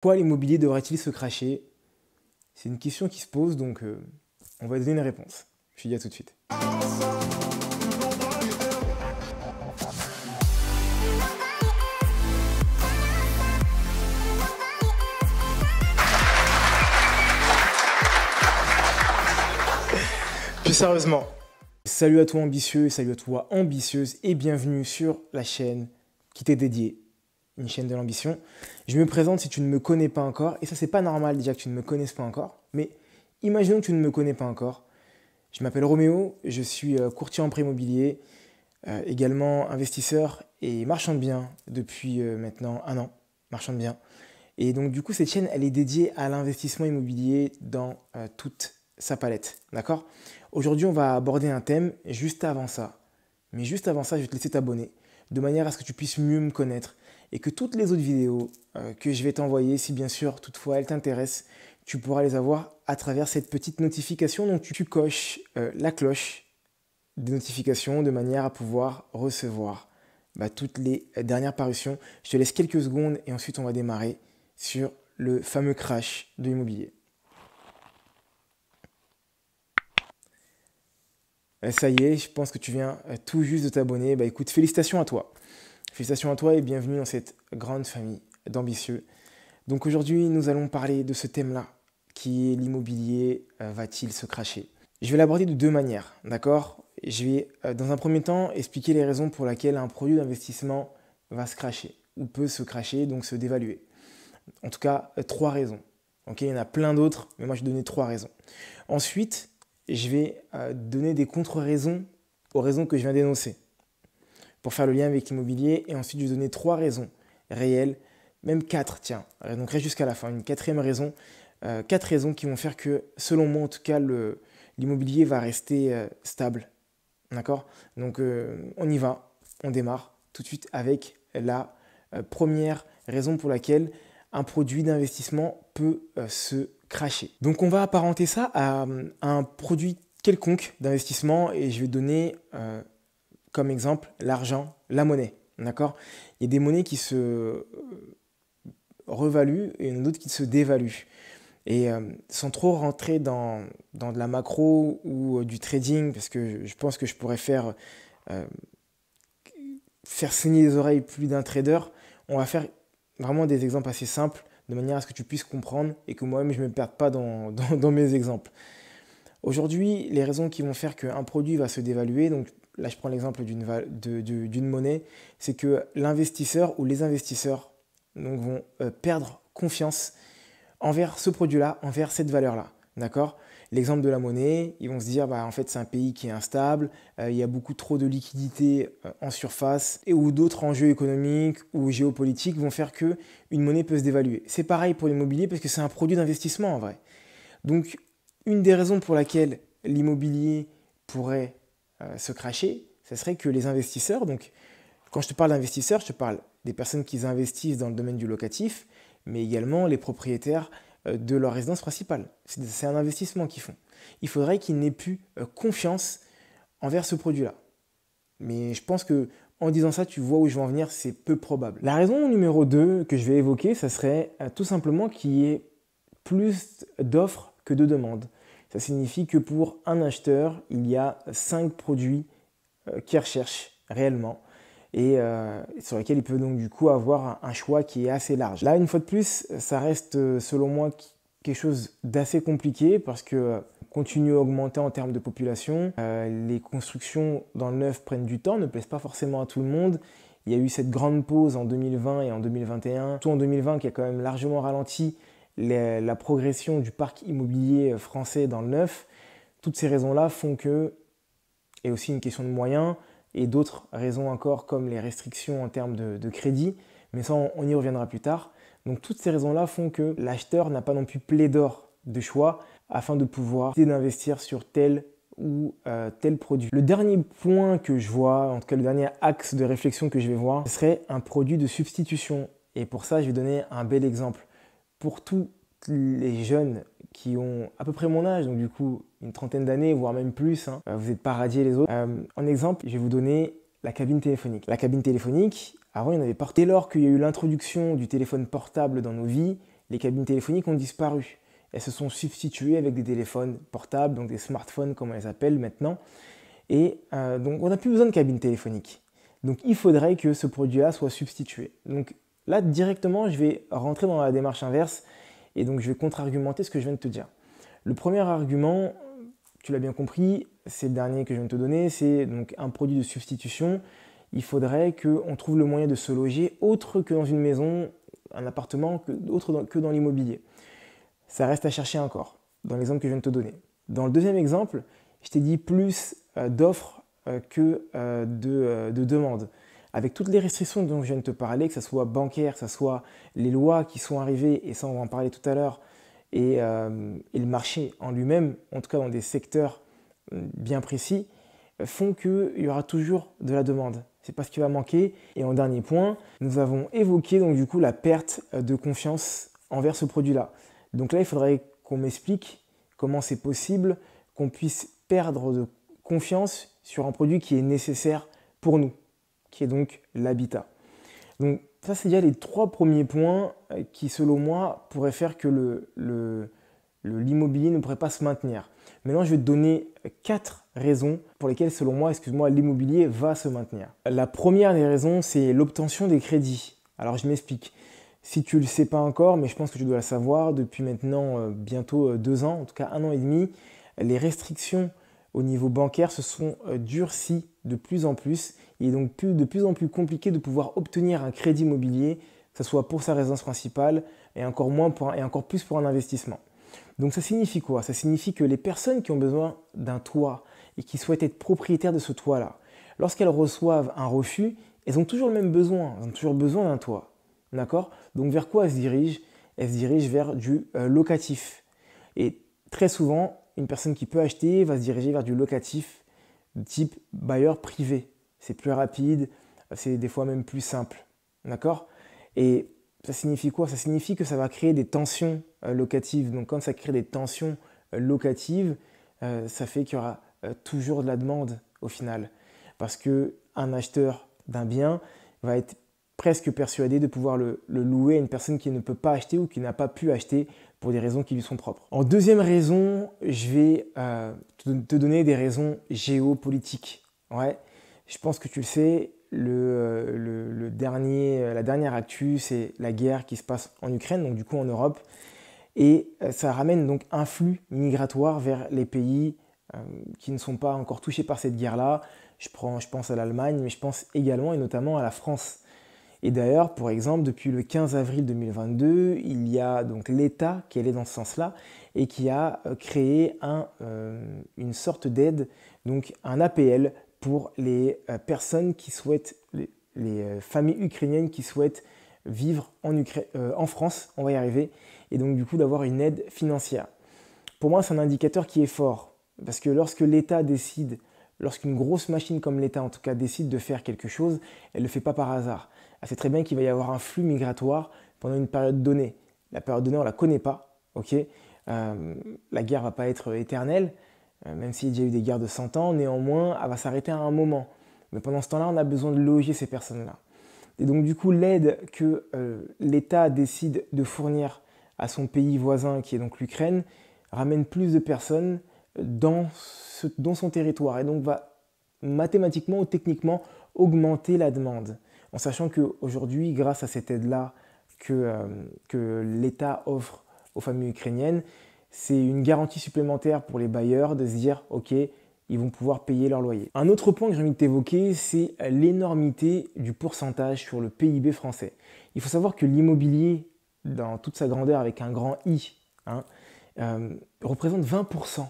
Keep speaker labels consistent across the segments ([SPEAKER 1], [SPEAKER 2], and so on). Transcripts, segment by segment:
[SPEAKER 1] Pourquoi l'immobilier devrait-il se cracher? C'est une question qui se pose, donc on va donner une réponse. Je te dis à tout de suite. Plus sérieusement, salut à toi ambitieux, salut à toi ambitieuse et bienvenue sur la chaîne qui t'est dédiée, une chaîne de l'ambition. Je me présente si tu ne me connais pas encore, et ça c'est pas normal déjà que tu ne me connaisses pas encore, mais imaginons que tu ne me connais pas encore. Je m'appelle Roméo, je suis courtier en prêt immobilier, également investisseur et marchand de biens depuis maintenant 1 an, marchand de biens. Et donc du coup cette chaîne elle est dédiée à l'investissement immobilier dans toute sa palette, d'accord? Aujourd'hui on va aborder un thème, juste avant ça, je vais te laisser t'abonner, de manière à ce que tu puisses mieux me connaître et que toutes les autres vidéos que je vais t'envoyer, si bien sûr toutefois elles t'intéressent, tu pourras les avoir à travers cette petite notification. Donc tu coches la cloche des notifications de manière à pouvoir recevoir toutes les dernières parutions. Je te laisse quelques secondes et ensuite on va démarrer sur le fameux crash de l'immobilier. Ça y est, je pense que tu viens tout juste de t'abonner. Écoute, félicitations à toi. Félicitations à toi et bienvenue dans cette grande famille d'ambitieux. Donc aujourd'hui, nous allons parler de ce thème-là, qui est l'immobilier va-t-il se cracher? Je vais l'aborder de deux manières, d'accord? Je vais dans un premier temps expliquer les raisons pour lesquelles un produit d'investissement va se cracher, ou peut se cracher, donc se dévaluer. En tout cas, 3 raisons. Okay, il y en a plein d'autres, mais moi je vais donner 3 raisons. Ensuite, je vais donner des contre-raisons aux raisons que je viens d'énoncer, pour faire le lien avec l'immobilier, et ensuite je vais donner 3 raisons réelles, même 4, tiens, donc reste jusqu'à la fin, une 4e raison, 4 raisons qui vont faire que, selon moi en tout cas, l'immobilier va rester stable, d'accord? Donc on y va, on démarre tout de suite avec la première raison pour laquelle un produit d'investissement peut se cracher. Donc on va apparenter ça à un produit quelconque d'investissement et je vais donner comme exemple l'argent, la monnaie, d'accord? Il y a des monnaies qui se revaluent et il y en a d'autres qui se dévaluent. Et sans trop rentrer dans de la macro ou du trading, parce que je pense que je pourrais faire saigner les oreilles plus d'un trader, on va faire vraiment des exemples assez simples, de manière à ce que tu puisses comprendre et que moi-même je ne me perde pas dans mes exemples. Aujourd'hui, les raisons qui vont faire qu'un produit va se dévaluer, donc là je prends l'exemple d'une monnaie, c'est que l'investisseur ou les investisseurs donc, vont perdre confiance envers ce produit-là, envers cette valeur-là. D'accord? L'exemple de la monnaie, ils vont se dire en fait c'est un pays qui est instable, il y a beaucoup trop de liquidités en surface et ou d'autres enjeux économiques ou géopolitiques vont faire que une monnaie peut se dévaluer. C'est pareil pour l'immobilier parce que c'est un produit d'investissement en vrai. Donc une des raisons pour laquelle l'immobilier pourrait se cracher, ce serait que les investisseurs, donc quand je te parle d'investisseurs, je te parle des personnes qui investissent dans le domaine du locatif, mais également les propriétaires de leur résidence principale. C'est un investissement qu'ils font. Il faudrait qu'ils n'aient plus confiance envers ce produit-là. Mais je pense que en disant ça, tu vois où je veux en venir, c'est peu probable. La raison numéro 2 que je vais évoquer, ça serait tout simplement qu'il y ait plus d'offres que de demandes. Ça signifie que pour un acheteur, il y a 5 produits qu'il recherche réellement et sur lesquels il peut donc du coup avoir un choix qui est assez large. Là, une fois de plus, ça reste selon moi quelque chose d'assez compliqué parce que continue à augmenter en termes de population. Les constructions dans le neuf prennent du temps, ne plaisent pas forcément à tout le monde. Il y a eu cette grande pause en 2020 et en 2021, surtout en 2020 qui a quand même largement ralenti la progression du parc immobilier français dans le neuf. Toutes ces raisons-là font que, et aussi une question de moyens, et d'autres raisons encore comme les restrictions en termes de crédit, mais ça on y reviendra plus tard. Donc toutes ces raisons-là font que l'acheteur n'a pas non plus pléthore de choix afin de pouvoir décider d'investir sur tel ou tel produit. Le dernier point que je vois, en tout cas le dernier axe de réflexion que je vais voir, ce serait un produit de substitution. Et pour ça, je vais donner un bel exemple. Pour tous les jeunes qui ont à peu près mon âge, donc du coup une trentaine d'années, voire même plus, vous n'êtes pas radiés les autres. En exemple, je vais vous donner la cabine téléphonique. La cabine téléphonique, avant il y en avait partout. Dès lors qu'il y a eu l'introduction du téléphone portable dans nos vies, Les cabines téléphoniques ont disparu. Elles se sont substituées avec des téléphones portables, donc des smartphones comme on les appelle maintenant. Et donc on n'a plus besoin de cabines téléphoniques. Donc il faudrait que ce produit-là soit substitué. Donc là, directement, je vais rentrer dans la démarche inverse et donc je vais contre-argumenter ce que je viens de te dire. Le premier argument, tu l'as bien compris, c'est le dernier que je viens de te donner, c'est donc un produit de substitution. Il faudrait qu'on trouve le moyen de se loger autre que dans une maison, un appartement, autre que dans l'immobilier. Ça reste à chercher encore, dans l'exemple que je viens de te donner. Dans le deuxième exemple, je t'ai dit plus d'offres que de demandes. Avec toutes les restrictions dont je viens de te parler, que ce soit bancaire, que ce soit les lois qui sont arrivées, et ça on va en parler tout à l'heure, et le marché en lui-même, en tout cas dans des secteurs bien précis, font qu'il y aura toujours de la demande. C'est pas ce qui va manquer. Et en dernier point, nous avons évoqué donc du coup la perte de confiance envers ce produit-là. Donc là, il faudrait qu'on m'explique comment c'est possible qu'on puisse perdre de confiance sur un produit qui est nécessaire pour nous, qui est donc l'habitat. Donc ça, c'est déjà les 3 premiers points qui, selon moi, pourraient faire que l'immobilier ne pourrait pas se maintenir. Maintenant, je vais te donner 4 raisons pour lesquelles, selon moi, l'immobilier va se maintenir. La première des raisons, c'est l'obtention des crédits. Alors, je m'explique. Si tu ne le sais pas encore, mais je pense que tu dois le savoir, depuis maintenant bientôt 2 ans, en tout cas 1 an et demi, les restrictions au niveau bancaire se sont durcies de plus en plus. Il est donc de plus en plus compliqué de pouvoir obtenir un crédit immobilier, que ce soit pour sa résidence principale et encore plus pour un investissement. Donc ça signifie quoi? Ça signifie que les personnes qui ont besoin d'un toit et qui souhaitent être propriétaires de ce toit-là, lorsqu'elles reçoivent un refus, elles ont toujours le même besoin, elles ont toujours besoin d'un toit. D'accord? Donc vers quoi elles se dirigent? Elles se dirigent vers du locatif. Et très souvent, une personne qui peut acheter va se diriger vers du locatif de type bailleur privé. C'est plus rapide, c'est des fois même plus simple. D'accord? Et ça signifie quoi? Ça signifie que ça va créer des tensions locatives. Donc quand ça crée des tensions locatives, ça fait qu'il y aura toujours de la demande au final. Parce qu'un acheteur d'un bien va être presque persuadé de pouvoir le louer à une personne qui ne peut pas acheter ou qui n'a pas pu acheter pour des raisons qui lui sont propres. En deuxième raison, je vais te donner des raisons géopolitiques. Ouais, je pense que tu le sais, la dernière actu, c'est la guerre qui se passe en Ukraine, donc du coup en Europe. Et ça ramène donc un flux migratoire vers les pays qui ne sont pas encore touchés par cette guerre-là. Je pense à l'Allemagne, mais je pense également et notamment à la France. Et d'ailleurs, pour exemple, depuis le 15 avril 2022, il y a donc l'État qui est allé dans ce sens-là et qui a créé une sorte d'aide, donc un APL pour les personnes qui souhaitent, les familles ukrainiennes qui souhaitent vivre en France, on va y arriver, et donc du coup d'avoir une aide financière. Pour moi, c'est un indicateur qui est fort, parce que lorsqu'une grosse machine comme l'État en tout cas décide de faire quelque chose, elle ne le fait pas par hasard. Elle sait très bien qu'il va y avoir un flux migratoire pendant une période donnée. La période donnée, on ne la connaît pas, ok? La guerre ne va pas être éternelle, même s'il y a déjà eu des guerres de 100 ans, néanmoins, elle va s'arrêter à un moment. Mais pendant ce temps-là, on a besoin de loger ces personnes-là. Et donc du coup, l'aide que l'État décide de fournir à son pays voisin, qui est donc l'Ukraine, ramène plus de personnes dans son territoire et donc va mathématiquement ou techniquement augmenter la demande. En sachant qu'aujourd'hui, grâce à cette aide-là que l'État offre aux familles ukrainiennes, c'est une garantie supplémentaire pour les bailleurs de se dire « Ok, ils vont pouvoir payer leur loyer ». Un autre point que j'ai envie de t'évoquer, c'est l'énormité du pourcentage sur le PIB français. Il faut savoir que l'immobilier, dans toute sa grandeur avec un grand I, représente 20%.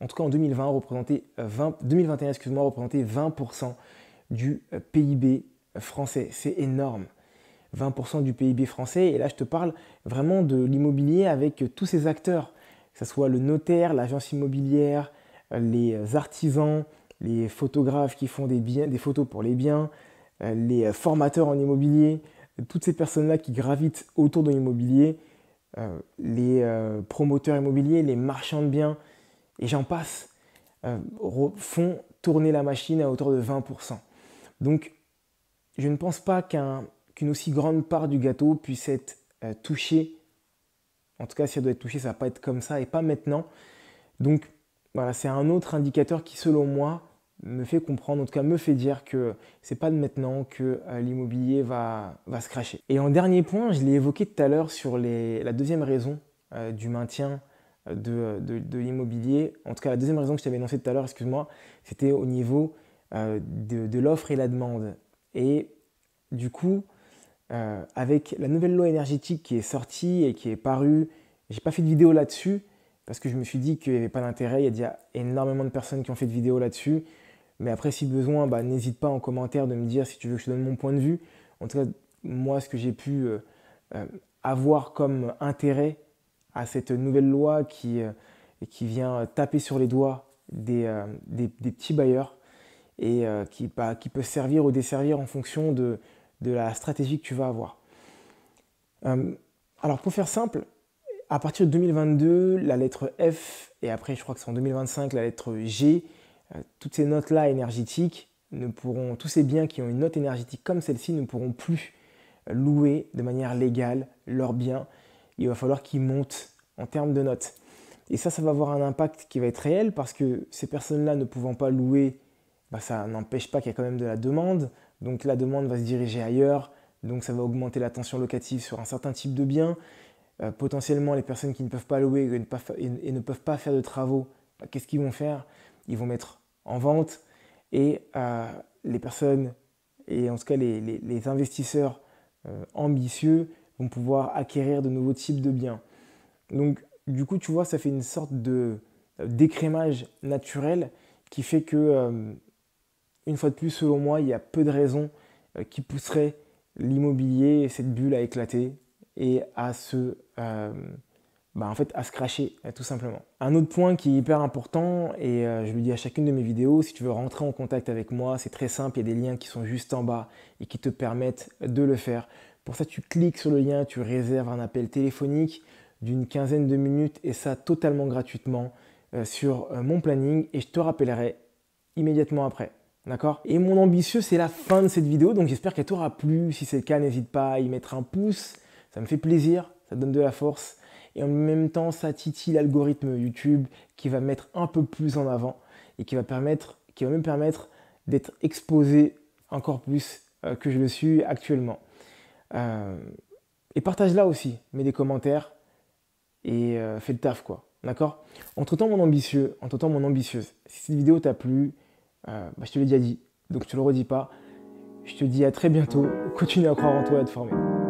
[SPEAKER 1] En tout cas en 2021, représentait 20% du PIB français. C'est énorme. 20% du PIB français. Et là, je te parle vraiment de l'immobilier avec tous ces acteurs, que ce soit le notaire, l'agence immobilière, les artisans, les photographes qui font des photos pour les biens, les formateurs en immobilier, toutes ces personnes-là qui gravitent autour de l'immobilier, les promoteurs immobiliers, les marchands de biens, et j'en passe, font tourner la machine à hauteur de 20%. Donc, je ne pense pas qu'une aussi grande part du gâteau puisse être touchée En tout cas, si elle doit être touchée, ça ne va pas être comme ça et pas maintenant. Donc voilà, c'est un autre indicateur qui, selon moi, me fait comprendre, en tout cas me fait dire que c'est pas de maintenant que l'immobilier va se crasher. Et en dernier point, je l'ai évoqué tout à l'heure sur la deuxième raison du maintien de l'immobilier. En tout cas, la deuxième raison que je t'avais énoncée tout à l'heure, excuse-moi, c'était au niveau de l'offre et la demande. Et du coup, avec la nouvelle loi énergétique qui est sortie et qui est parue, j'ai pas fait de vidéo là-dessus parce que je me suis dit qu'il n'y avait pas d'intérêt. Il y a déjà énormément de personnes qui ont fait de vidéos là-dessus. Mais après, si besoin, n'hésite pas en commentaire de me dire si tu veux que je te donne mon point de vue. En tout cas, moi, ce que j'ai pu avoir comme intérêt à cette nouvelle loi qui vient taper sur les doigts des petits bailleurs et qui peut servir ou desservir en fonction de la stratégie que tu vas avoir. Alors pour faire simple, à partir de 2022, la lettre F, et après je crois que c'est en 2025 la lettre G, toutes ces notes-là énergétiques, tous ces biens qui ont une note énergétique comme celle-ci ne pourront plus louer de manière légale leurs biens. Il va falloir qu'ils montent en termes de notes. Et ça va avoir un impact qui va être réel parce que ces personnes-là ne pouvant pas louer, ça n'empêche pas qu'il y a quand même de la demande. Donc la demande va se diriger ailleurs, donc ça va augmenter la tension locative sur un certain type de biens. Potentiellement, les personnes qui ne peuvent pas louer et ne peuvent pas faire de travaux, qu'est-ce qu'ils vont faire? Ils vont mettre en vente et les personnes, et en tout cas les investisseurs ambitieux, vont pouvoir acquérir de nouveaux types de biens. Donc du coup, tu vois, ça fait une sorte d'écrémage naturel qui fait que, une fois de plus, selon moi, il y a peu de raisons qui pousseraient l'immobilier et cette bulle à éclater et à se cracher, tout simplement. Un autre point qui est hyper important, et je le dis à chacune de mes vidéos, si tu veux rentrer en contact avec moi, c'est très simple, il y a des liens qui sont juste en bas et qui te permettent de le faire. Pour ça, tu cliques sur le lien, tu réserves un appel téléphonique d'une quinzaine de minutes et ça totalement gratuitement sur mon planning et je te rappellerai immédiatement après. D'accord? Et mon ambitieux, c'est la fin de cette vidéo, donc j'espère qu'elle t'aura plu. Si c'est le cas, n'hésite pas à y mettre un pouce, ça me fait plaisir, ça donne de la force. Et en même temps, ça titille l'algorithme YouTube qui va mettre un peu plus en avant et qui va même permettre d'être exposé encore plus que je le suis actuellement. Et partage-la aussi, mets des commentaires et fais le taf quoi. D'accord? Entre-temps, mon ambitieuse, si cette vidéo t'a plu, je te l'ai déjà dit, donc je te le redis pas. Je te dis à très bientôt. Continue à croire en toi et à te former.